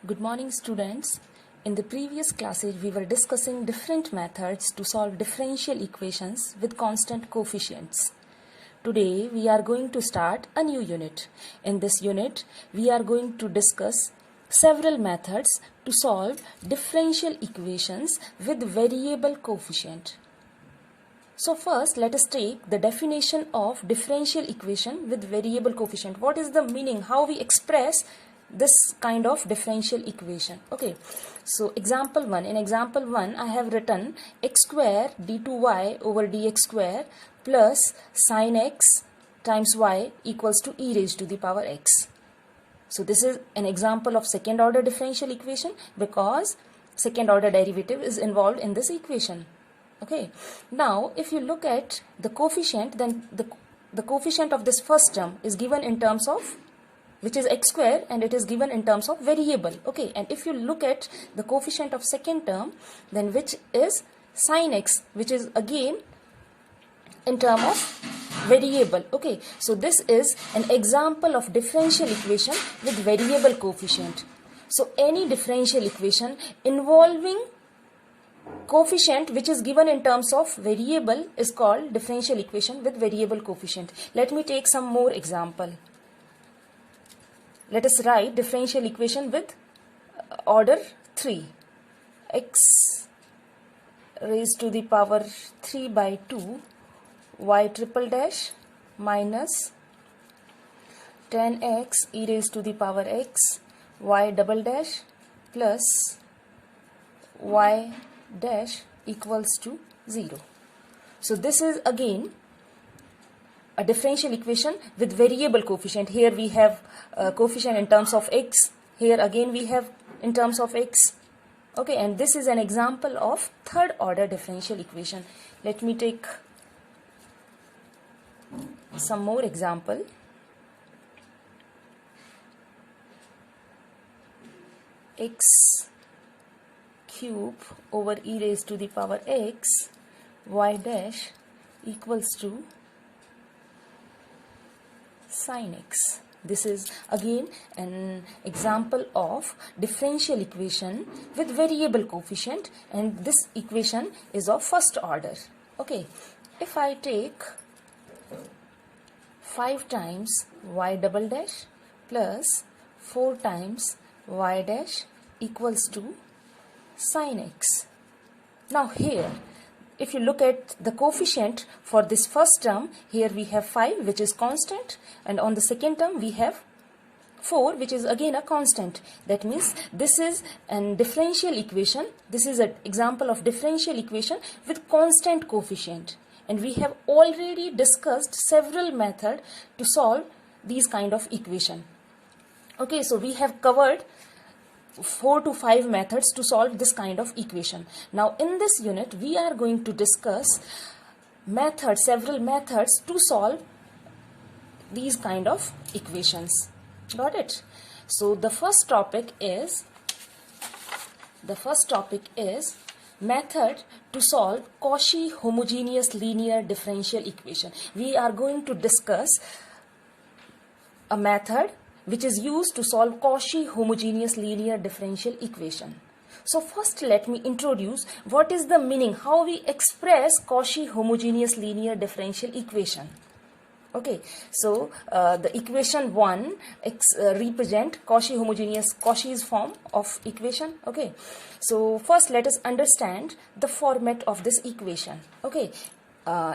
Good morning, students. In the previous classes, we were discussing different methods to solve differential equations with constant coefficients. Today, we are going to start a new unit. In this unit, we are going to discuss several methods to solve differential equations with variable coefficient. So first, let us take the definition of differential equation with variable coefficient. What is the meaning? How we express this kind of differential equation? Okay, so example 1. In example 1, I have written x square d2y over dx square plus sin x times y equals to e raised to the power x. So this is an example of second order differential equation because second order derivative is involved in this equation. Okay, now if you look at the coefficient, then the coefficient of this first term is given in terms of, which is x square, and it is given in terms of variable. Okay, and if you look at the coefficient of second term, then which is sin x, which is again in term of variable. Okay, so this is an example of differential equation with variable coefficient. So any differential equation involving coefficient which is given in terms of variable is called differential equation with variable coefficient. Let me take some more example. Let us write differential equation with order 3. X raised to the power 3 by 2 y triple dash minus 10x e raised to the power x y double dash plus y dash equals to 0. So this is again a differential equation with variable coefficient. Here we have coefficient in terms of x. Here again we have in terms of x. Okay, and this is an example of third order differential equation. Let me take some more example. X cube over e raised to the power x y dash equals to sin x. This is again an example of differential equation with variable coefficient, and this equation is of first order. Okay, if I take 5 times y double dash plus 4 times y dash equals to sin x. Now here, if you look at the coefficient for this first term, here we have 5 which is constant, and on the second term we have 4 which is again a constant. That means this is an differential equation. This is an example of differential equation with constant coefficient, and we have already discussed several methods to solve these kind of equation. Okay, so we have covered 4 to 5 methods to solve this kind of equation. Now in this unit we are going to discuss several methods to solve these kind of equations. Got it? So the first topic is method to solve Cauchy homogeneous linear differential equation. We are going to discuss a method which is used to solve Cauchy homogeneous linear differential equation. So first let me introduce what is the meaning, how we express Cauchy homogeneous linear differential equation. Okay, so the equation 1 represent Cauchy's form of equation. Okay, so first let us understand the format of this equation. Okay,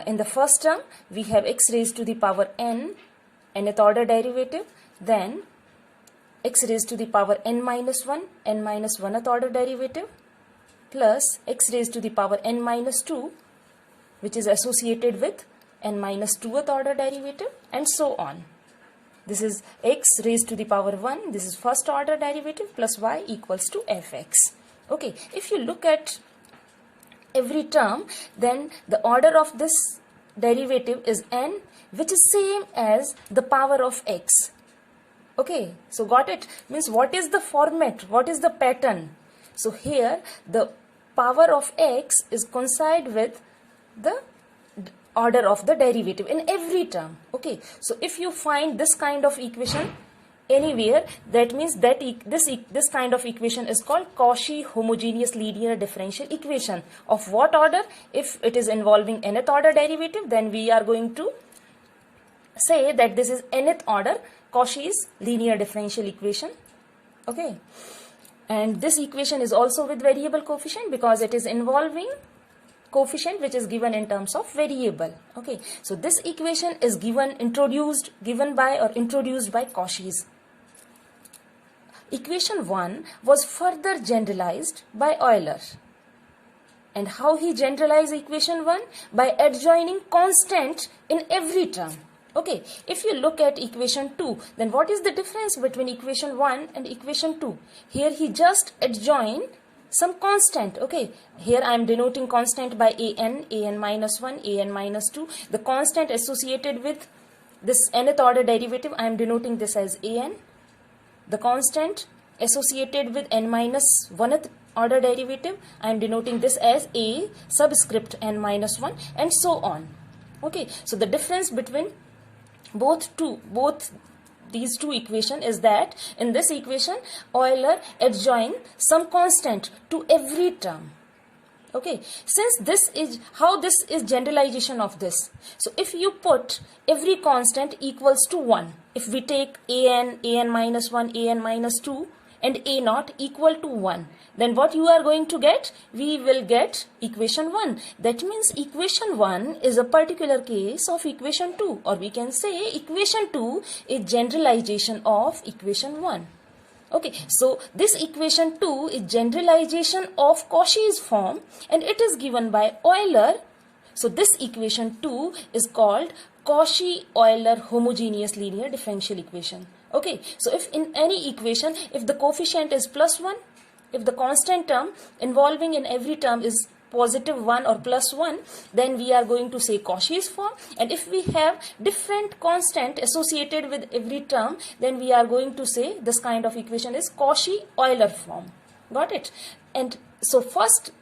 in the first term we have x raised to the power nth order derivative, then x raised to the power n minus 1th order derivative, plus x raised to the power n minus 2, which is associated with n minus 2th order derivative, and so on. This is x raised to the power 1, this is first order derivative, plus y equals to fx. Okay, if you look at every term, then the order of this derivative is n, which is same as the power of x. Okay, so got it? Means what is the format? What is the pattern? So here the power of x is coincide with the order of the derivative in every term. Okay, so if you find this kind of equation, anywhere, that means that this kind of equation is called Cauchy homogeneous linear differential equation. Of what order? If it is involving nth order derivative, then we are going to say that this is nth order Cauchy's linear differential equation. Okay, and this equation is also with variable coefficient because it is involving coefficient which is given in terms of variable. Okay, so this equation is introduced by Cauchy's. Equation 1 was further generalized by Euler. And how he generalized equation 1? By adjoining constant in every term. Okay, if you look at equation 2, then what is the difference between equation 1 and equation 2? Here he just adjoined some constant. Okay, here I am denoting constant by an minus 1, an minus 2. The constant associated with this nth order derivative, I am denoting this as an. The constant associated with n minus 1th order derivative, I am denoting this as a subscript n minus 1, and so on. Okay, so the difference between both these two equations is that in this equation Euler adjoined some constant to every term. Okay, since this is generalization of this. So if you put every constant equals to 1, if we take an minus 1, an minus 2 and a naught equal to 1, then what you are going to get? We will get equation 1. That means equation 1 is a particular case of equation 2, or we can say equation 2 is generalization of equation 1. Okay, so this equation 2 is generalization of Cauchy's form and it is given by Euler. So this equation 2 is called Cauchy-Euler homogeneous linear differential equation. Okay, so if in any equation, if the coefficient is plus 1, if the constant term involving in every term is positive 1 or plus 1, then we are going to say Cauchy's form. And if we have different constant associated with every term, then we are going to say this kind of equation is Cauchy-Euler form. Got it? And so first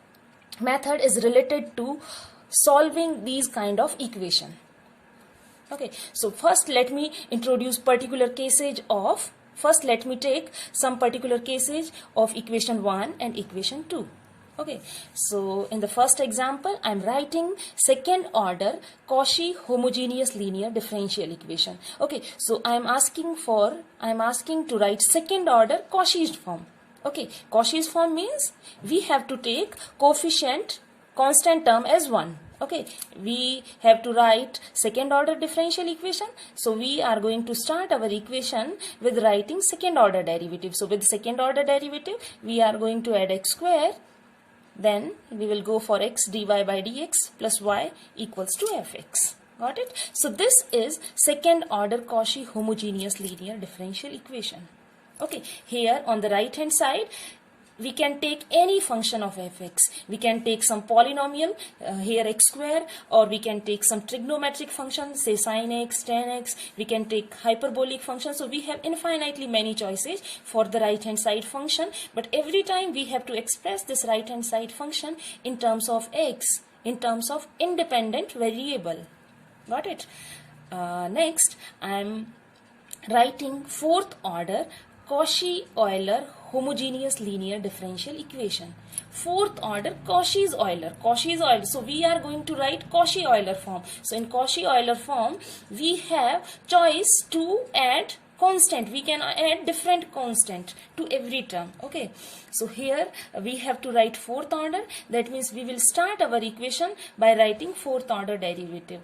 method is related to solving these kind of equation. Okay, so first let me introduce particular cases of, first let me take some particular cases of equation 1 and equation 2. Okay, so in the first example, I am writing second order Cauchy homogeneous linear differential equation. Okay, so I am asking to write second order Cauchy's form. Okay, Cauchy's form means we have to take coefficient constant term as 1. Okay, we have to write second order differential equation. So we are going to start our equation with writing second order derivative. So with second order derivative, we are going to add x square. Then we will go for x dy by dx plus y equals to fx. Got it? So this is second order Cauchy homogeneous linear differential equation. Okay, here on the right hand side, we can take any function of fx. We can take some polynomial, here x square, or we can take some trigonometric function, say sin x, tan x. We can take hyperbolic function. So we have infinitely many choices for the right hand side function. But every time we have to express this right hand side function in terms of x, in terms of independent variable. Got it? Next, I am writing fourth order Cauchy-Euler homogeneous linear differential equation. Fourth order Cauchy's-Euler. Cauchy's-Euler. So we are going to write Cauchy-Euler form. So in Cauchy-Euler form, we have choice to add constant. We can add different constant to every term. Okay. So here we have to write fourth order. That means we will start our equation by writing fourth order derivative.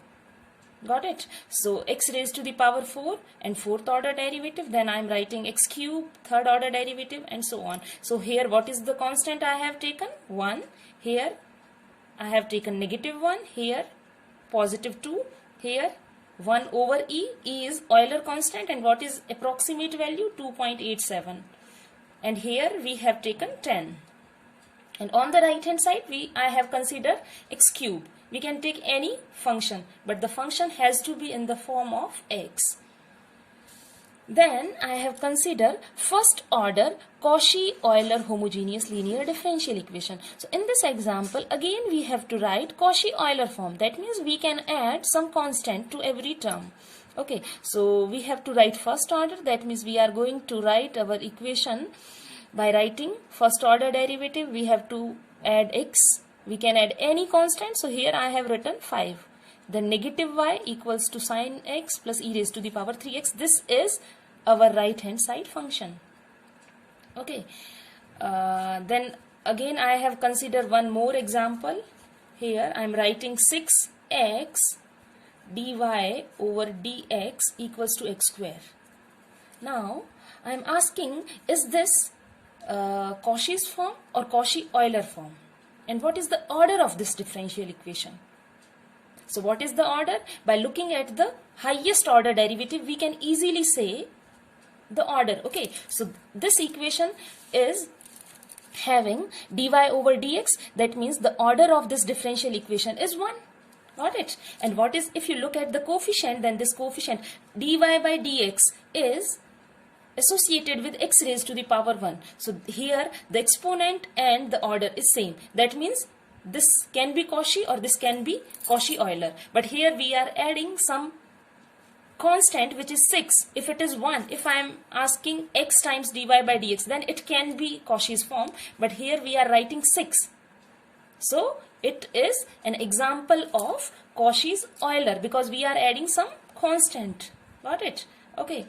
Got it? So x raised to the power 4 and fourth order derivative. Then I am writing x cube, third order derivative, and so on. So here what is the constant I have taken? 1. Here I have taken negative 1. Here positive 2. Here 1 over e. E is Euler constant, and what is approximate value? 2.87. And here we have taken 10. And on the right hand side, I have considered x cube. We can take any function, but the function has to be in the form of x. Then I have considered first order Cauchy-Euler homogeneous linear differential equation. So in this example, again we have to write Cauchy-Euler form. That means we can add some constant to every term. Okay, so we have to write first order. That means we are going to write our equation by writing first order derivative. We have to add x. We can add any constant. So here I have written 5. Then negative y equals to sine x plus e raised to the power 3x. This is our right hand side function. Okay, then again I have considered one more example. Here I am writing 6x dy over dx equals to x square. Now I am asking, is this Cauchy's form or Cauchy-Euler form? And what is the order of this differential equation? So what is the order? By looking at the highest order derivative, we can easily say the order. Okay, so this equation is having dy over dx. That means the order of this differential equation is 1. Got it? And what is, if you look at the coefficient, then this coefficient dy by dx is associated with x raised to the power 1. So here the exponent and the order is same. That means this can be Cauchy or this can be Cauchy-Euler. But here we are adding some constant which is 6. If it is 1, if I am asking x times dy by dx, then it can be Cauchy's form. But here we are writing 6. So it is an example of Cauchy's Euler because we are adding some constant. Got it? Okay.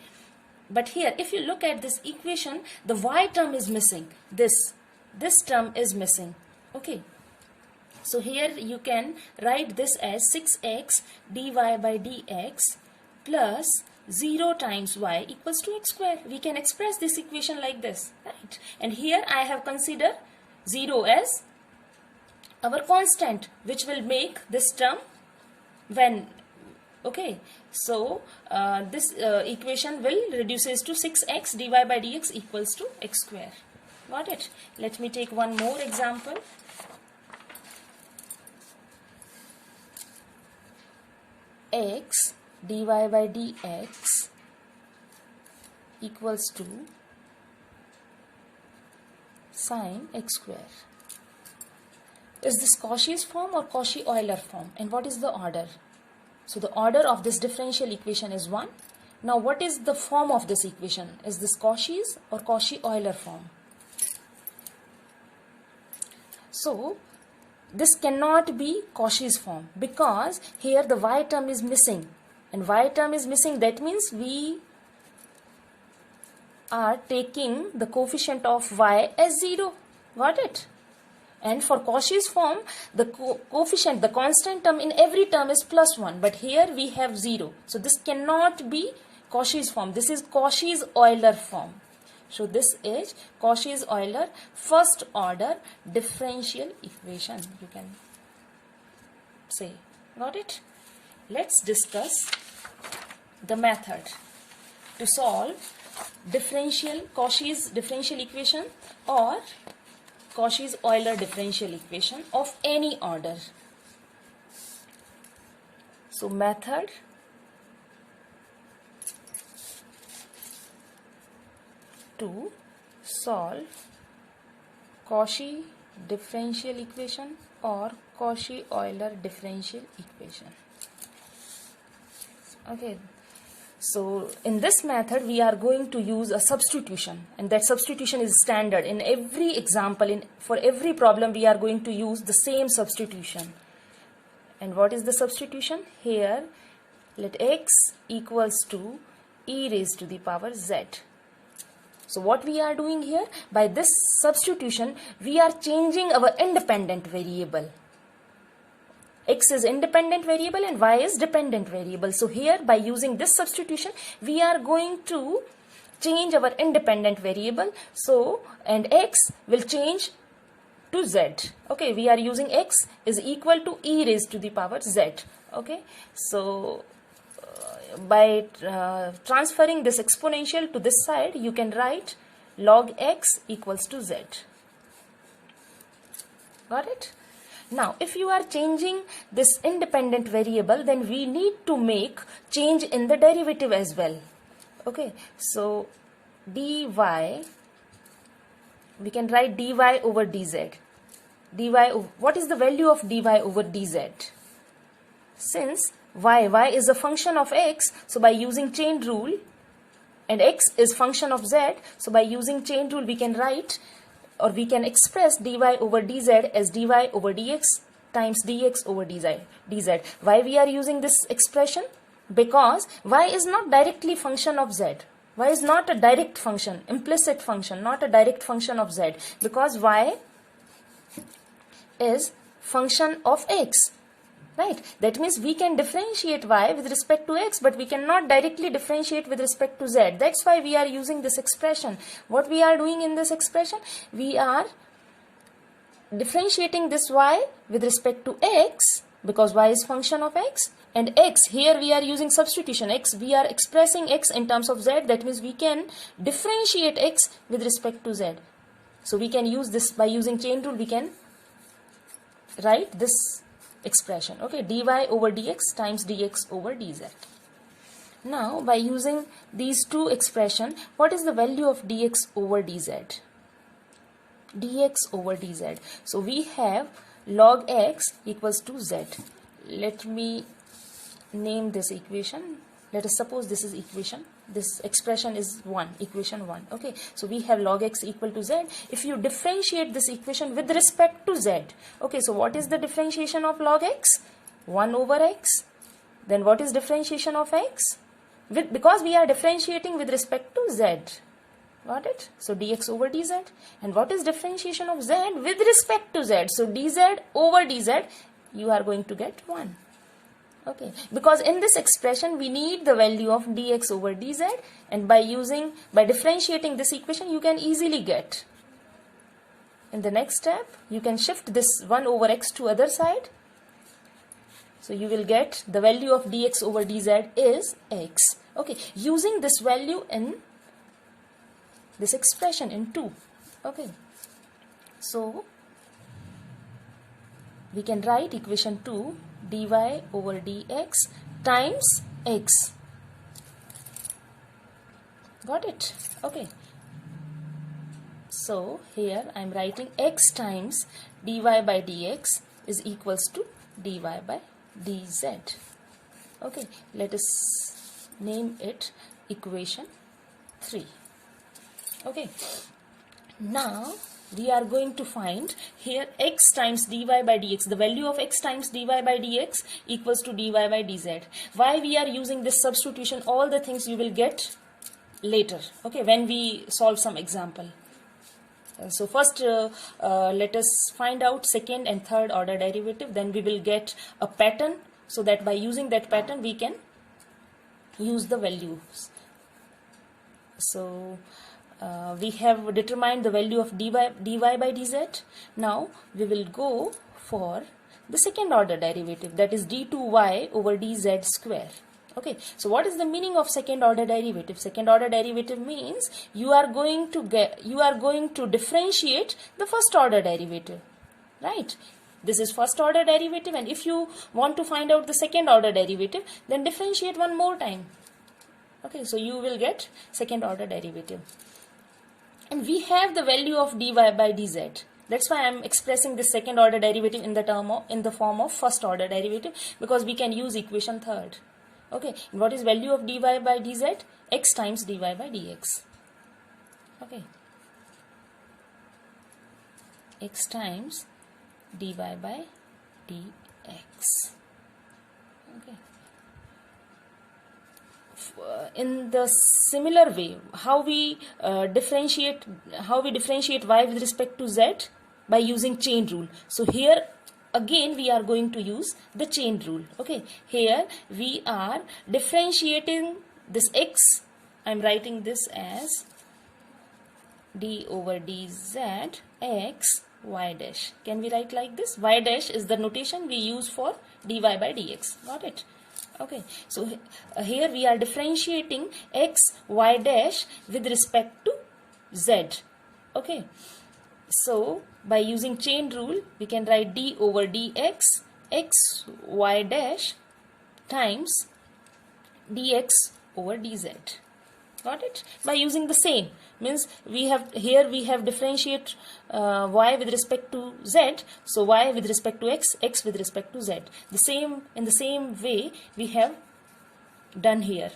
But here if you look at this equation, the y term is missing. This term is missing. Okay. So here you can write this as 6x dy by dx plus 0 times y equals to x square. We can express this equation like this, right? And here I have considered 0 as our constant, which will make this term when, okay, so this equation will reduces to 6x dy by dx equals to x square. Got it? Let me take one more example. X dy by dx equals to sine x square. Is this Cauchy's form or Cauchy-Euler form? And what is the order? So the order of this differential equation is 1. Now what is the form of this equation? Is this Cauchy's or Cauchy-Euler form? So this cannot be Cauchy's form because here the y term is missing. And y term is missing, that means we are taking the coefficient of y as 0. Got it? And for Cauchy's form, the coefficient, the constant term in every term is plus 1. But here we have 0. So this cannot be Cauchy's form. This is Cauchy's Euler form. So this is Cauchy's Euler first order differential equation, you can say. Got it? Let's discuss the method to solve Cauchy's differential equation or Cauchy's Euler differential equation of any order. So method to solve Cauchy differential equation or Cauchy Euler differential equation. Okay. So in this method we are going to use a substitution, and that substitution is standard in every example. For every problem we are going to use the same substitution. And what is the substitution? Here let x equals to e raised to the power z. So what we are doing here, by this substitution we are changing our independent variable. X is independent variable and y is dependent variable. So here by using this substitution we are going to change our independent variable. So and x will change to z. Okay, we are using x is equal to e raised to the power z. Okay, so by transferring this exponential to this side, you can write log x equals to z. Got it? Now, if you are changing this independent variable, then we need to make change in the derivative as well. Okay, so dy, we can write dy over dz. What is the value of dy over dz? Since y is a function of x, so by using chain rule, and x is function of z, so by using chain rule we can write, or we can express dy over dz as dy over dx times dx over dz. Why we are using this expression? Because y is not directly function of z. Y is not a direct function, implicit function, not a direct function of z, because y is function of x. Right? That means we can differentiate y with respect to x, but we cannot directly differentiate with respect to z. That's why we are using this expression. What we are doing in this expression? We are differentiating this y with respect to x, because y is function of x, and x, here we are using substitution. X, we are expressing x in terms of z. That means we can differentiate x with respect to z. So we can use this, by using chain rule we can write this expression. Okay, dy over dx times dx over dz. Now by using these two expression, what is the value of dx over dz? Dx over dz. So we have log x equals to z. Let me name this equation. Let us suppose this is equation. This expression is 1, equation 1. Okay, so we have log x equal to z. If you differentiate this equation with respect to z, okay, so what is the differentiation of log x? 1 over x. Then what is differentiation of x? Because we are differentiating with respect to z. Got it? So dx over dz. And what is differentiation of z with respect to z? So dz over dz, you are going to get 1. Okay, because in this expression we need the value of dx over dz, and by differentiating this equation you can easily get. In the next step you can shift this 1 over x to other side, so you will get the value of dx over dz is x. Okay, using this value in this expression in 2. Okay, so we can write equation 2, dy over dx times x. Got it? Okay. So here I am writing x times dy by dx is equals to dy by dz. Okay, let us name it equation 3. Okay, now we are going to find here x times dy by dx, the value of x times dy by dx equals to dy by dz. Why we are using this substitution? All the things you will get later, okay, when we solve some example. So first let us find out second and third order derivative, then we will get a pattern, so that by using that pattern we can use the values. So we have determined the value of dy by dz. Now we will go for the second order derivative, that is d2y over dz square. Okay, so what is the meaning of second order derivative? Second order derivative means you are going to differentiate the first order derivative, right? This is first order derivative, and if you want to find out the second order derivative, then differentiate one more time. Okay, so you will get second order derivative. And we have the value of dy by dz. That's why I am expressing the second order derivative in the form of first order derivative, because we can use equation third. Okay, and what is value of dy by dz? X times dy by dx. Okay, x times dy by dx. Okay. In the similar way, how we differentiate y with respect to z? By using chain rule. So here again we are going to use the chain rule. Okay, here we are differentiating this x. I am writing this as d over dz x y dash. Can we write like this? Y dash is the notation we use for dy by dx. Got it? Okay, so here we are differentiating x y dash with respect to z. Okay, so by using chain rule we can write d over dx x y dash times dx over dz. Got it? By using the same, means we have differentiate y with respect to z, so y with respect to x, x with respect to z. In the same way we have done here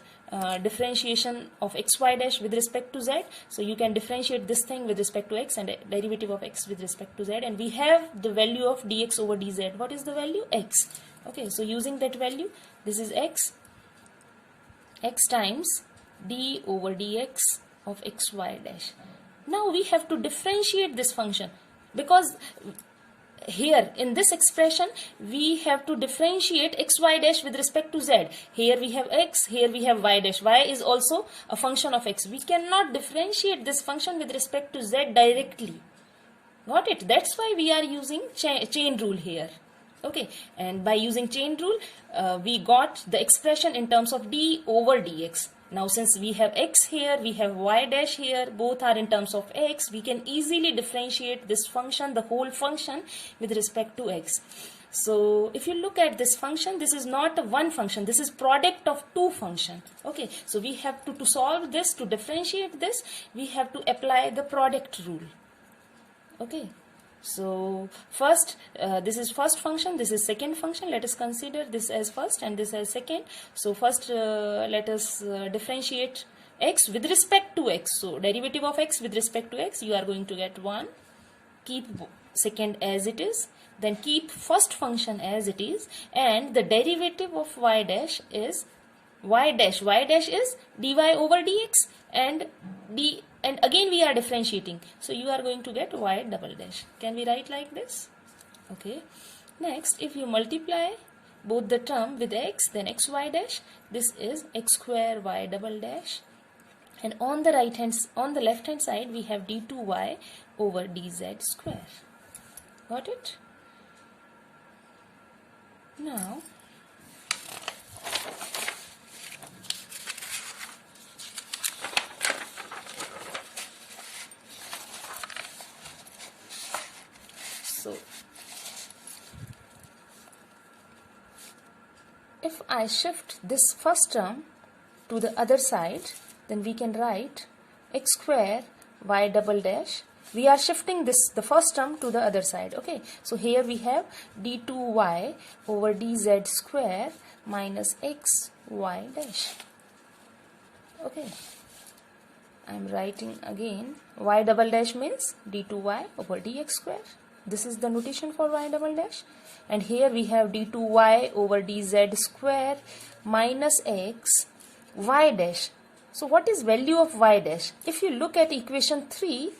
differentiation of xy dash with respect to z, so you can differentiate this thing with respect to x and derivative of x with respect to z, and we have the value of dx over dz. What is the value? X. Okay, so using that value, this is x times d over dx of xy dash. Now we have to differentiate this function, because here in this expression we have to differentiate xy dash with respect to z. Here we have x, here we have y dash. Y is also a function of x. We cannot differentiate this function with respect to z directly. Got it? That's why we are using chain rule here. Okay, and by using chain rule we got the expression in terms of d over dx. Now since we have x here, we have y dash here, both are in terms of x, we can easily differentiate this function, the whole function, with respect to x. So if you look at this function, this is not a one function, this is product of two function. Okay, so we have to solve this, to differentiate this, we have to apply the product rule. Okay, so first this is first function, this is second function. Let us consider this as first and this as second. So first let us differentiate x with respect to x. So derivative of x with respect to x, you are going to get 1. Keep second as it is, then keep first function as it is, and the derivative of y dash is y dash is dy over dx, and again we are differentiating, so you are going to get y double dash. Can we write like this? Okay, next if you multiply both the term with x, then xy dash, this is x square y double dash, and on the left hand side we have d2y over dz square. Got it? Now so if I shift this first term to the other side, then we can write x square y double dash. We are shifting the first term to the other side. Okay, so here we have d2y over dz square minus x y dash. Okay, I am writing again, y double dash means d2y over dx square. This is the notation for y double dash, and here we have d2y over dz square minus x y dash. So what is value of y dash? If you look at equation 3,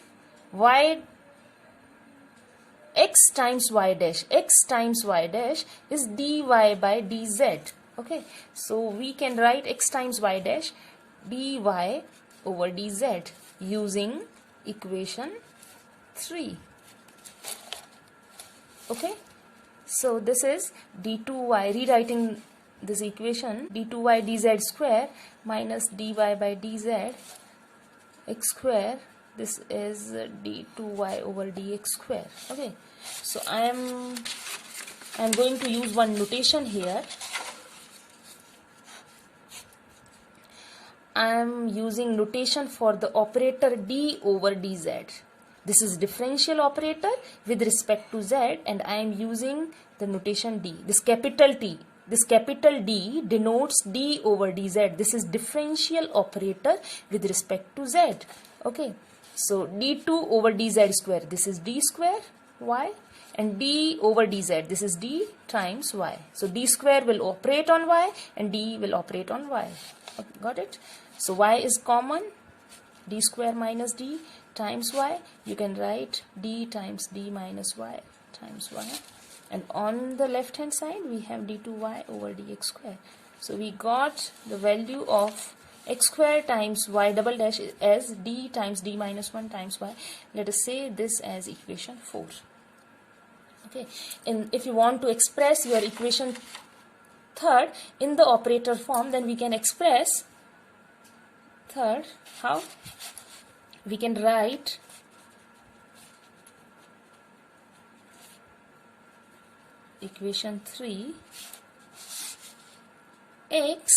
x times y dash is dy by dz. Okay, so we can write x times y dash dy over dz using equation 3. Okay, so this is d2y, rewriting this equation, d2y dz square minus dy by dz x square, this is d2y over dx square. Okay, so I am going to use one notation here. I am using notation for the operator d over dz. This is differential operator with respect to z, and I am using the notation d. This capital T, this capital D denotes d over dz. This is differential operator with respect to z. Okay, so d2 over dz square, this is d square y, and d over dz, this is d times y. So d square will operate on y and d will operate on y. Okay, got it? So y is common, d square minus d times y. You can write d times d minus y times y, and on the left hand side we have d2y over dx square. So we got the value of x square times y double dash as d times d minus 1 times y. Let us say this as equation 4. Okay, and if you want to express your equation 3rd in the operator form, then we can express 3rd. How? We can write equation 3, x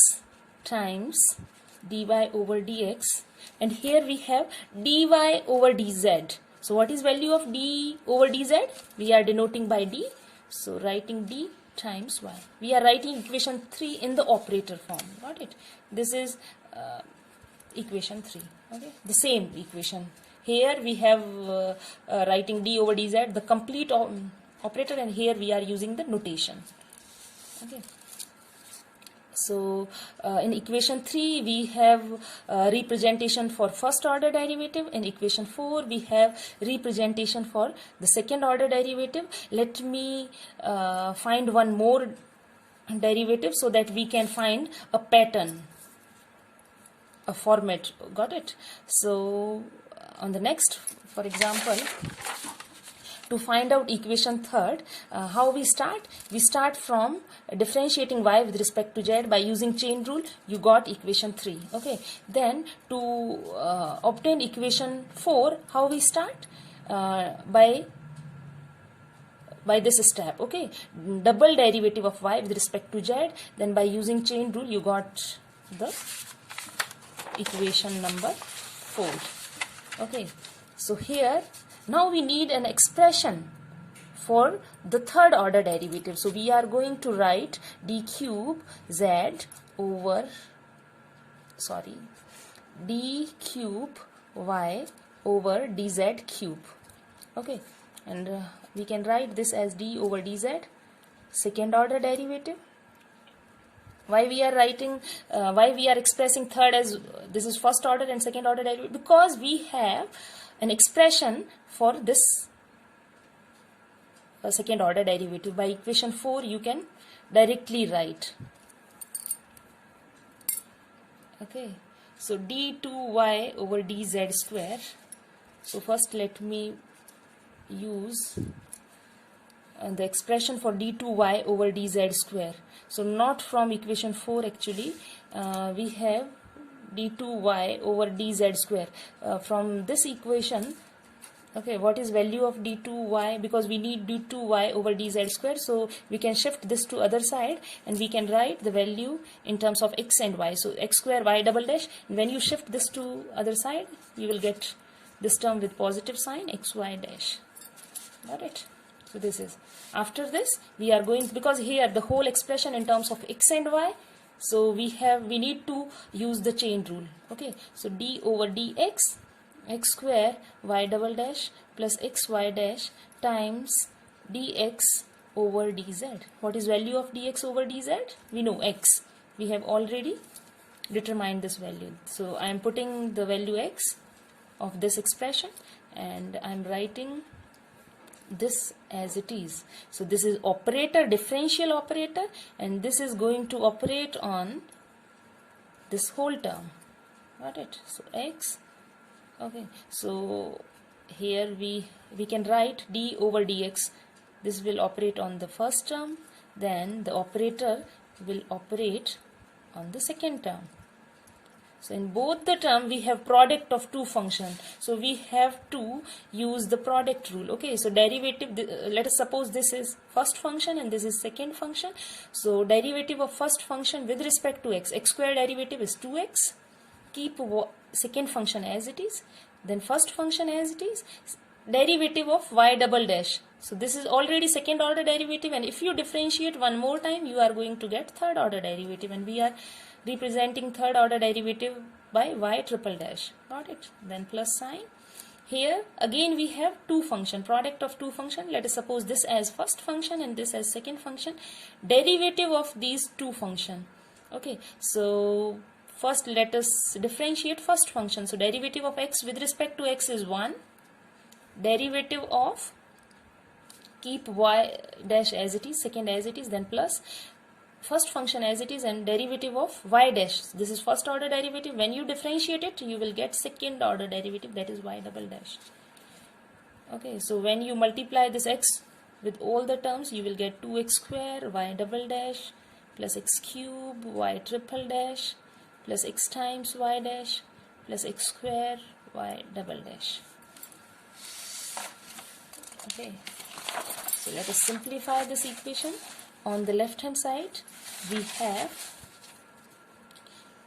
times dy over dx, and here we have dy over dz. So what is value of d over dz? We are denoting by d, so writing d times y. We are writing equation 3 in the operator form. Got it? This is equation 3. Okay, the same equation. Here we have writing d over dz, the complete operator, and here we are using the notation. Okay. So in equation 3 we have representation for first order derivative. In equation 4 we have representation for the second order derivative. Let me find one more derivative so that we can find a pattern, a format. Got it? So on the next, for example, to find out equation third, how we start? We start from differentiating y with respect to z by using chain rule. You got equation 3. Okay. Then to obtain equation 4, how we start? By this step. Okay. Double derivative of y with respect to z. Then by using chain rule, you got the equation number 4. Okay. So here, now we need an expression for the third order derivative. So we are going to write d cube z over, d cube y over dz cube. Okay, and we can write this as d over dz, second order derivative. Why we are writing, why we are expressing third as this is first order and second order derivative? Because we have an expression for this second order derivative. By equation 4 you can directly write. Okay, so d2y over dz square. So first let me use the expression for d2y over dz square. So not from equation 4 actually, we have d2y over dz square. From this equation, okay, what is value of d2y? Because we need d2y over dz square, so we can shift this to other side and we can write the value in terms of x and y. So x square y double dash, and when you shift this to other side, you will get this term with positive sign xy dash. Got it? So this is, after this we are going, because here the whole expression in terms of x and y, so we need to use the chain rule. Okay, so d over dx, x square y double dash plus xy dash times dx over dz. What is value of dx over dz? We know x. We have already determined this value. So I am putting the value x of this expression and I am writing this as it is. So this is operator, differential operator, and this is going to operate on this whole term. Got it? So x. Okay, so here we can write d over dx. This will operate on the first term, then the operator will operate on the second term. So in both the term we have product of two functions, so we have to use the product rule. Okay, so derivative, let us suppose this is first function and this is second function. So derivative of first function with respect to x, x square derivative is 2x. Keep second function as it is, then first function as it is, derivative of y double dash. So this is already second order derivative, and if you differentiate one more time you are going to get third order derivative, and we are representing third order derivative by y triple dash. Got it? Then plus sign. Here again we have two function, product of two function. Let us suppose this as first function and this as second function. Derivative of these two function. Okay, so first let us differentiate first function. So derivative of x with respect to x is 1. Derivative of, keep y dash as it is, second as it is, then plus first function as it is, and derivative of y dash. This is first order derivative. When you differentiate it, you will get second order derivative, that is y double dash. Okay, so when you multiply this x with all the terms, you will get 2x square y double dash plus x cube y triple dash plus x times y dash plus x square y double dash. Okay, so let us simplify this equation. On the left hand side we have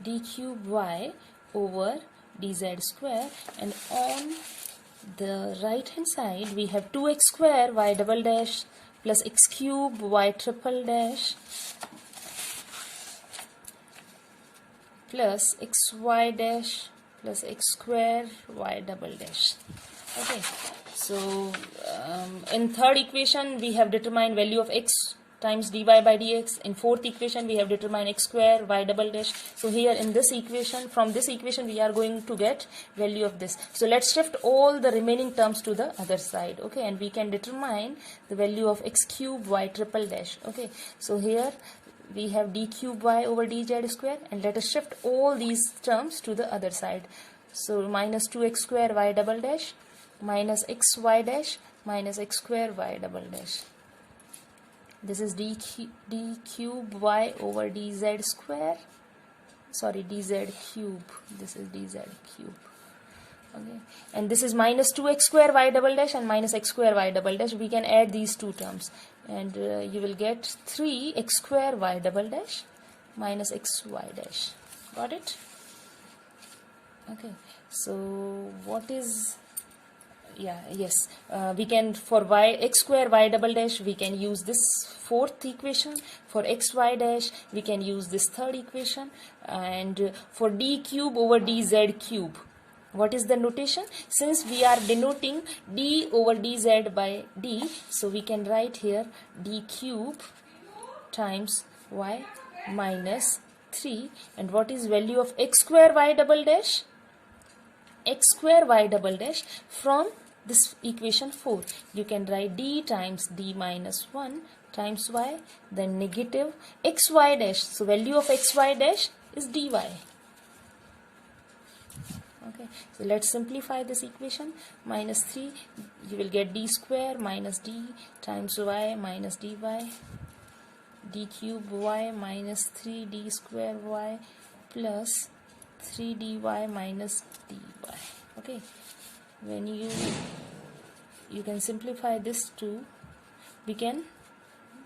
d cube y over dz square, and on the right hand side we have 2x square y double dash plus x cube y triple dash plus xy dash plus x square y double dash. Okay, so in third equation we have determined value of x times dy by dx. In fourth equation we have determined x square y double dash. So here in this equation, from this equation we are going to get value of this. So let's shift all the remaining terms to the other side. Okay, and we can determine the value of x cube y triple dash. Okay, so here we have d cube y over dz square, and let us shift all these terms to the other side. So minus 2x square y double dash minus xy dash minus x square y double dash. This is d cube y over dz square, sorry, dz cube, this is dz cube. Okay, and this is minus 2x square y double dash and minus x square y double dash. We can add these two terms, and you will get 3x square y double dash minus xy dash. Got it? Okay, so what is, we can, for x square y double dash we can use this fourth equation. For xy dash we can use this third equation. And for d cube over dz cube, what is the notation? Since we are denoting d over dz by d, so we can write here d cube times y minus 3. And what is value of x square y double dash? X square y double dash, from this equation 4 you can write d times d minus 1 times y, then negative xy dash. So value of xy dash is dy. Okay, so let's simplify this equation. Minus 3, you will get d square minus d times y minus dy, d cube y minus 3 d square y plus 3 dy minus dy. Okay, when you can simplify this too, we can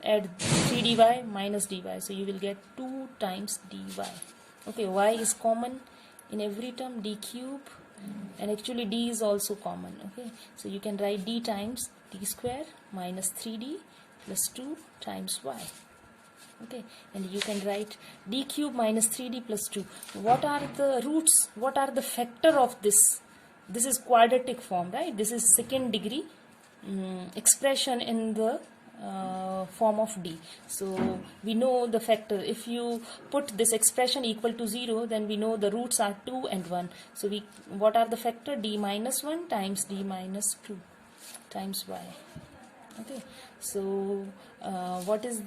add 3 dy minus dy, so you will get 2 times dy. Okay, y is common in every term, d cube, and actually d is also common. Okay, so you can write d times d square minus 3d plus 2 times y. Okay, and you can write d cube minus 3d plus 2. What are the roots? What are the factor of this? This is quadratic form, right? This is second degree expression in the form of d. So we know the factor. If you put this expression equal to 0, then we know the roots are 2 and 1. So what are the factor? D minus 1 times d minus 2 times y. Okay, so what is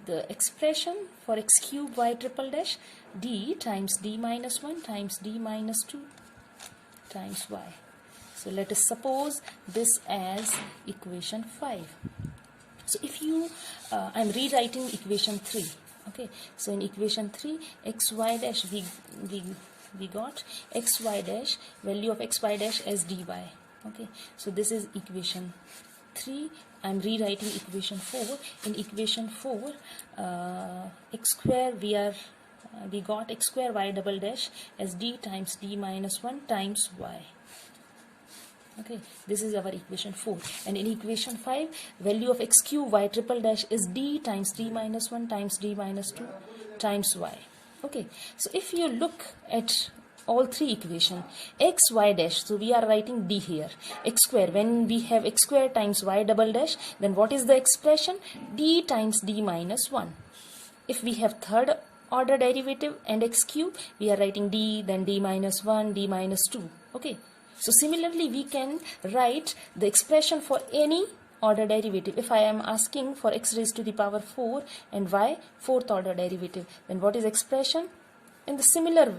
the expression for x cube y triple dash? D times d minus 1 times d minus 2 times y. So let us suppose this as equation 5. So if you, I'm rewriting equation 3. Okay, so in equation 3, xy dash, we got xy dash, value of xy dash as dy. Okay, so this is equation 3. I'm rewriting equation 4. In equation 4, x square, we got x square y double dash as d times d minus 1 times y. Okay, this is our equation 4. And in equation 5, value of x cube y triple dash is d times d minus 1 times d minus 2 times y. Okay, so if you look at all three equations, x y dash, so we are writing d here, x square, when we have x square times y double dash, then what is the expression? D times d minus 1. If we have third order derivative and x cube, we are writing d, then d minus 1, d minus 2. Okay, so similarly we can write the expression for any order derivative. If I am asking for x raised to the power 4 and y fourth order derivative, then what is expression? In the similar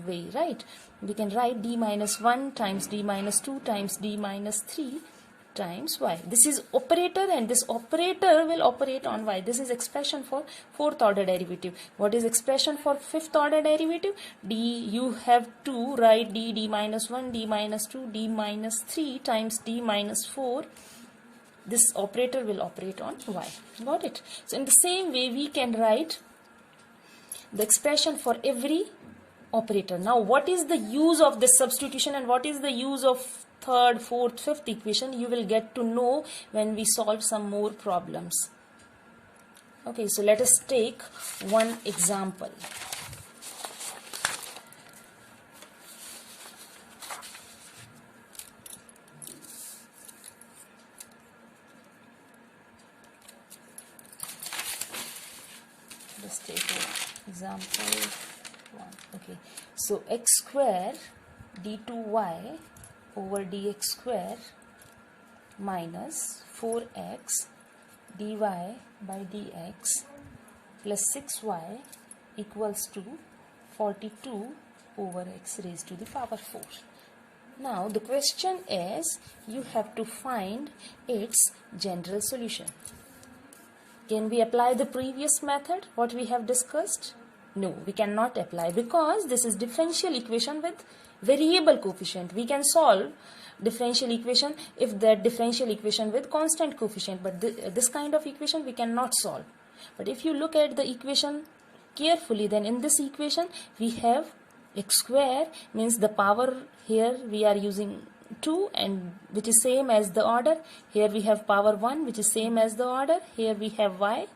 way, right? We can write d minus 1 times d minus 2 times d minus 3 times y. This is operator, and this operator will operate on y. This is expression for fourth order derivative. What is expression for fifth order derivative? D, you have to write d minus 1, d minus 2, d minus 3 times d minus 4. This operator will operate on y. Got it? So in the same way we can write the expression for every operator. Now what is the use of this substitution and what is the use of third, fourth, fifth equation, you will get to know when we solve some more problems. Okay, so let us take one example. Let's take example 1. Okay, so x square d2y over dx square minus 4x dy by dx plus 6y equals to 42 over x raised to the power 4. Now the question is, you have to find its general solution. Can we apply the previous method, what we have discussed? No, we cannot apply, because this is differential equation with variable coefficient. We can solve differential equation if that differential equation with constant coefficient, but this kind of equation we cannot solve. But if you look at the equation carefully, then in this equation we have x square, means the power here we are using 2, and which is same as the order. Here we have power 1, which is same as the order. Here we have y.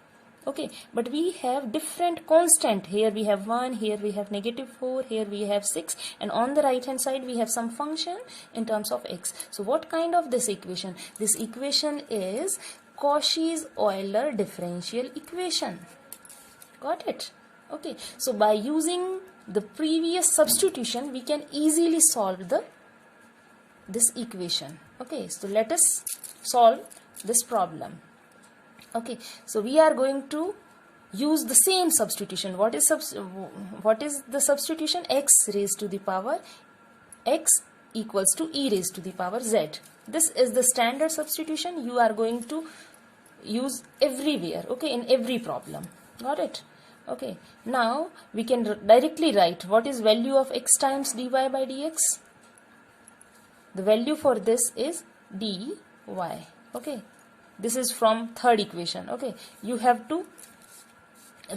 Okay, but we have different constant. Here we have 1, here we have -4, here we have 6, and on the right hand side we have some function in terms of x. So what kind of this equation? This equation is Cauchy-Euler differential equation. Got it? Okay, so by using the previous substitution we can easily solve this equation. Okay, so let us solve this problem. Okay, so we are going to use the same substitution. What is the substitution? X raised to the power x equals to e raised to the power z. This is the standard substitution you are going to use everywhere, okay, in every problem. Got it? Okay, now we can directly write what is value of x times dy by dx. The value for this is dy. Okay, this is from third equation. Okay, you have to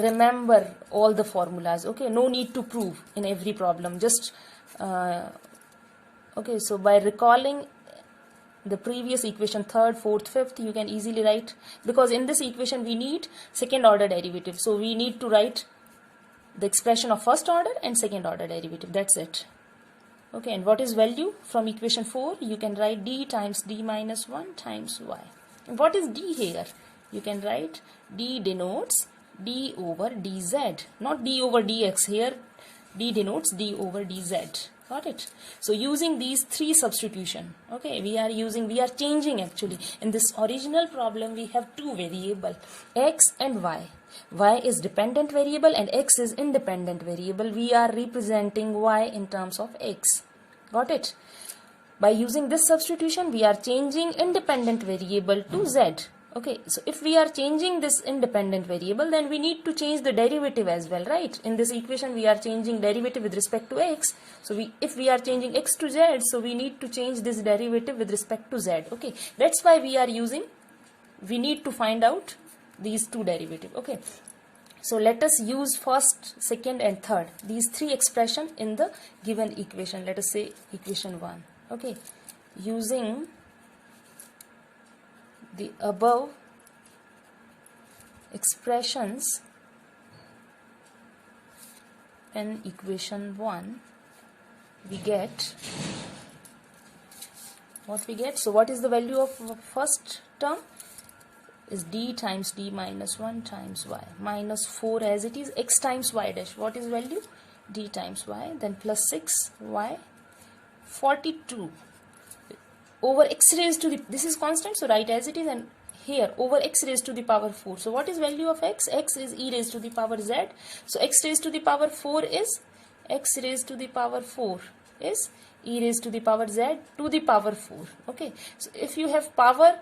remember all the formulas. Okay, no need to prove in every problem, just okay, so by recalling the previous equation, third, fourth, fifth, you can easily write, because in this equation we need second order derivative, so we need to write the expression of first order and second order derivative. That's it. Okay, and what is value from equation 4? You can write d times d minus 1 times y. And what is d here? You can write d denotes d over dz, not d over dx. Here d denotes d over dz. Got it? So using these three substitution, okay, we are changing actually. In this original problem we have two variable, x and y. Y is dependent variable and x is independent variable. We are representing y in terms of x. Got it? By using this substitution we are changing independent variable to z. Okay, so if we are changing this independent variable, then we need to change the derivative as well, right? In this equation we are changing derivative with respect to x. So if we are changing x to z, so we need to change this derivative with respect to z. Okay, that's why we need to find out these two derivatives. Okay, so let us use first, second and third, these three expression in the given equation. Let us say equation 1. Okay, using the above expressions in equation 1, we get what we get. So what is the value of first term? Is d times d minus 1 times y, minus 4 as it is, x times y dash. What is value? D times y, then plus 6y, 42 over x raised to the, this is constant, so write as it is, and here over x raised to the power 4. So what is value of x? X is e raised to the power z. So x raised to the power 4 is x raised to the power 4 is e raised to the power z to the power 4. Okay, so if you have power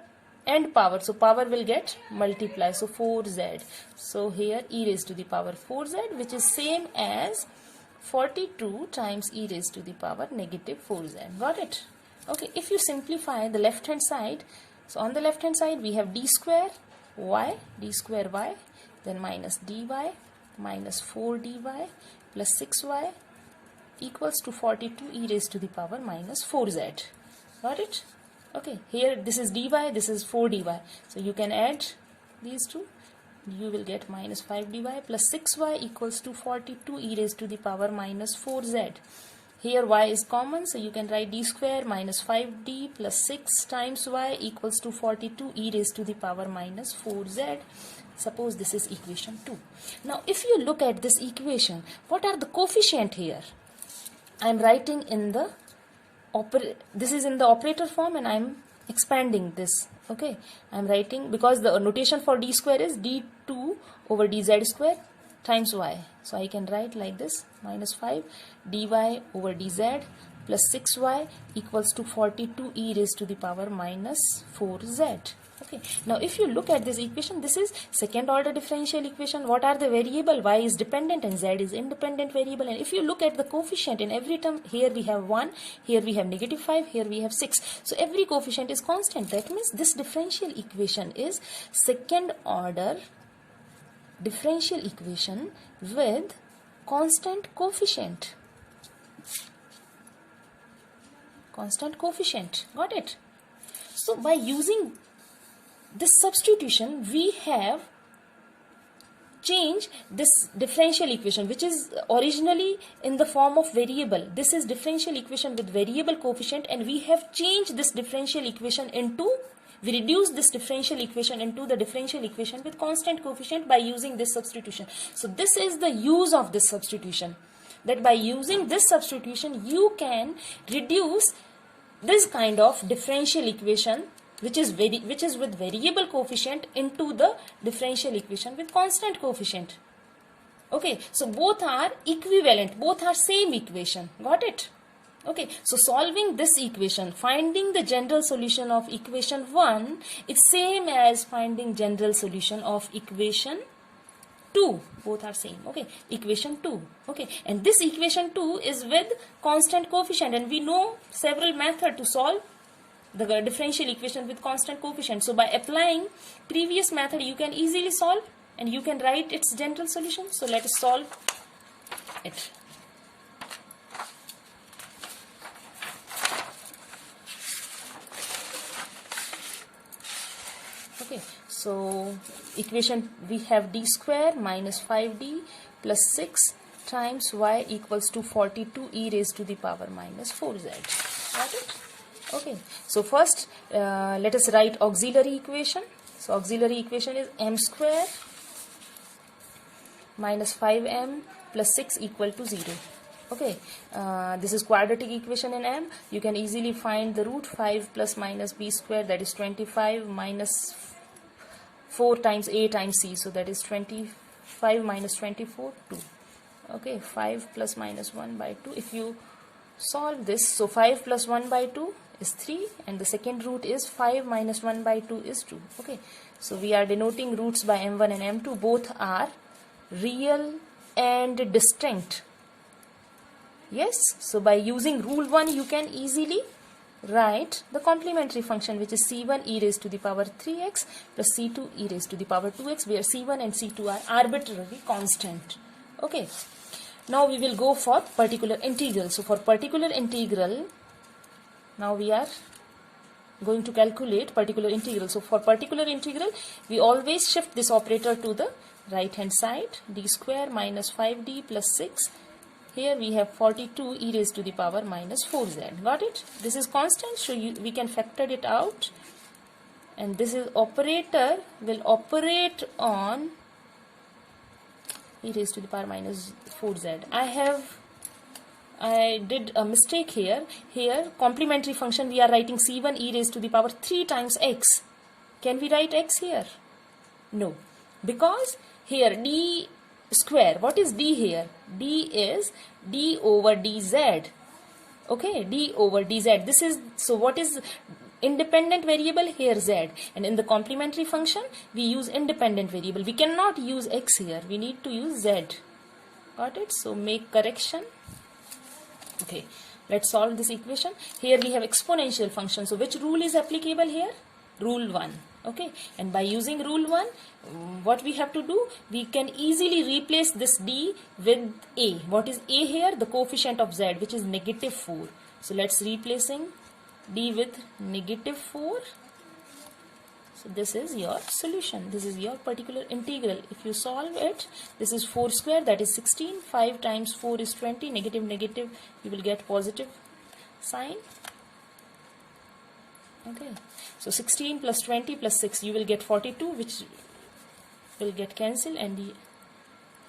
and power, so power will get multiplied, so 4z. So here e raised to the power 4z, which is same as 42 times e raised to the power negative 4z. Got it? Okay, if you simplify the left hand side, so on the left hand side we have d square y, then minus dy minus 4 dy plus 6y equals to 42 e raised to the power minus 4z. Got it? Okay, here this is dy, this is 4 dy. So you can add these two. You will get minus 5 dy plus 6y equals to 42 e raised to the power minus 4z. Here y is common, so you can write d square minus 5d plus 6 times y equals to 42 e raised to the power minus 4z. Suppose this is equation 2. Now if you look at this equation, what are the coefficient here? I am writing in the this is in the operator form and I am expanding this. Okay, I am writing, because the notation for d square is d2 over dz square times y. So I can write like this, minus 5 dy over dz plus 6y equals to 42 e raised to the power minus 4z. Okay, now if you look at this equation, this is second order differential equation. What are the variable? Y is dependent and z is independent variable. And if you look at the coefficient in every term, here we have 1, here we have negative 5, here we have 6. So every coefficient is constant. That means this differential equation is second order differential equation with constant coefficient. Constant coefficient. Got it? So by using this substitution, we have changed this differential equation, which is originally in the form of variable. This is differential equation with variable coefficient, and we have changed this differential equation into, we reduced this differential equation into the differential equation with constant coefficient by using this substitution. So this is the use of this substitution, that by using this substitution you can reduce this kind of differential equation which is with variable coefficient into the differential equation with constant coefficient. Okay, so both are equivalent, both are same equation. Got it? Okay, so solving this equation, finding the general solution of equation 1, it's same as finding general solution of equation 2. Both are same. Okay, equation 2. Okay, and this equation 2 is with constant coefficient, and we know several methods to solve the differential equation with constant coefficient. So by applying previous method, you can easily solve and you can write its general solution. So let us solve it. Okay, so equation, we have d square minus 5d plus 6 times y equals to 42 e raised to the power minus 4z. Got it? Okay, so first let us write auxiliary equation. So auxiliary equation is m square minus 5m plus 6 equal to 0. Okay, this is quadratic equation in m. You can easily find the root. 5 plus minus b square, that is 25, minus 4 times a times c, so that is 25 minus 24, 2. Okay, 5 plus minus 1 by 2. If you solve this, so 5 plus 1 by 2 is 3, and the second root is 5 minus 1 by 2 is 2. Okay, so we are denoting roots by m1 and m2. Both are real and distinct. Yes, so by using rule 1, you can easily write the complementary function, which is c1 e raised to the power 3x plus c2 e raised to the power 2x, where c1 and c2 are arbitrarily constant. Okay, now we will go for particular integral. So for particular integral, now we are going to calculate particular integral. So for particular integral, we always shift this operator to the right hand side. D square minus 5d plus 6. Here we have 42 e raised to the power minus 4z. Got it? This is constant, so we can factor it out. And this is operator will operate on e raised to the power minus 4z. I did a mistake here. Here, complementary function, we are writing c1 e raised to the power 3 times x. Can we write x here? No. Because here d square, what is d here? D is d over dz. Okay, d over dz. This is, so what is independent variable here? Z. And in the complementary function, we use independent variable. We cannot use x here. We need to use z. Got it? So make correction. Okay, let's solve this equation. Here we have exponential function. So which rule is applicable here? rule 1. Okay, and by using rule 1, what we have to do, we can easily replace this d with a. What is a here? The coefficient of z, which is -4. So let's replacing d with -4. So this is your solution. This is your particular integral. If you solve it, this is 4 square, that is 16. 5 times 4 is 20. Negative, negative, you will get positive sign. Okay, so 16 plus 20 plus 6, you will get 42, which will get cancelled, and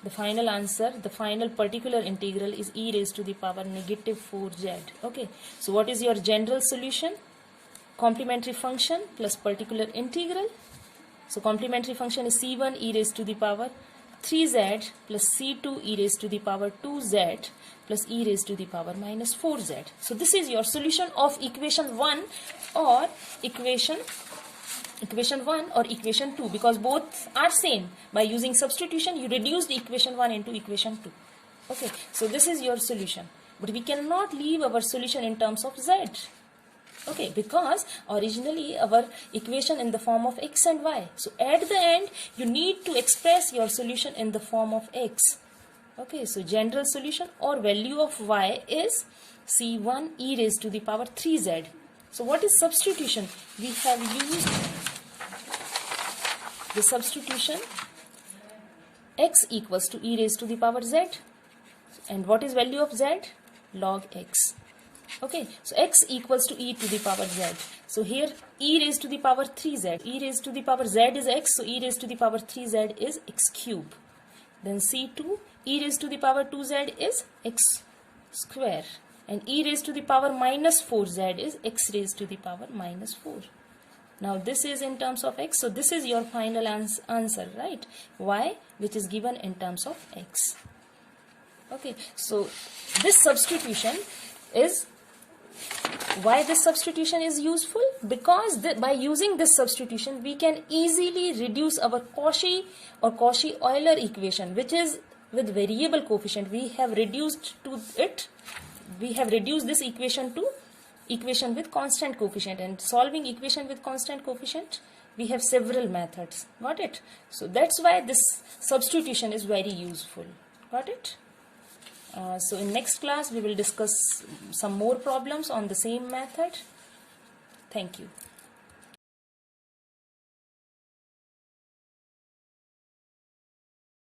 the final answer, the final particular integral is e raised to the power -4z. Okay, so what is your general solution? Complementary function plus particular integral. So complementary function is c1 e raised to the power 3z plus c2 e raised to the power 2z plus e raised to the power -4z. So this is your solution of equation 1 or equation 1 or equation 2, because both are same. By using substitution, you reduce the equation 1 into equation 2. Okay, so this is your solution. But we cannot leave our solution in terms of z. Okay, because originally our equation in the form of x and y. So at the end, you need to express your solution in the form of x. Okay, so general solution or value of y is c1 e raised to the power 3z. So what is substitution? We have used the substitution x equals to e raised to the power z. And what is value of z? Log x. Okay, so x equals to e to the power z. So here e raised to the power 3z. E raised to the power z is x, so e raised to the power 3z is x cube. Then c2 e raised to the power 2z is x square. And e raised to the power -4z is x raised to the power -4. Now this is in terms of x, so this is your final answer, right? Y, which is given in terms of x. Okay, so this substitution is, why this substitution is useful? Because by using this substitution, we can easily reduce our Cauchy or Cauchy-Euler equation, which is with variable coefficient. We have reduced this equation to equation with constant coefficient, and solving equation with constant coefficient, we have several methods. Got it? So that's why this substitution is very useful. Got it? So in next class, we will discuss some more problems on the same method. Thank you.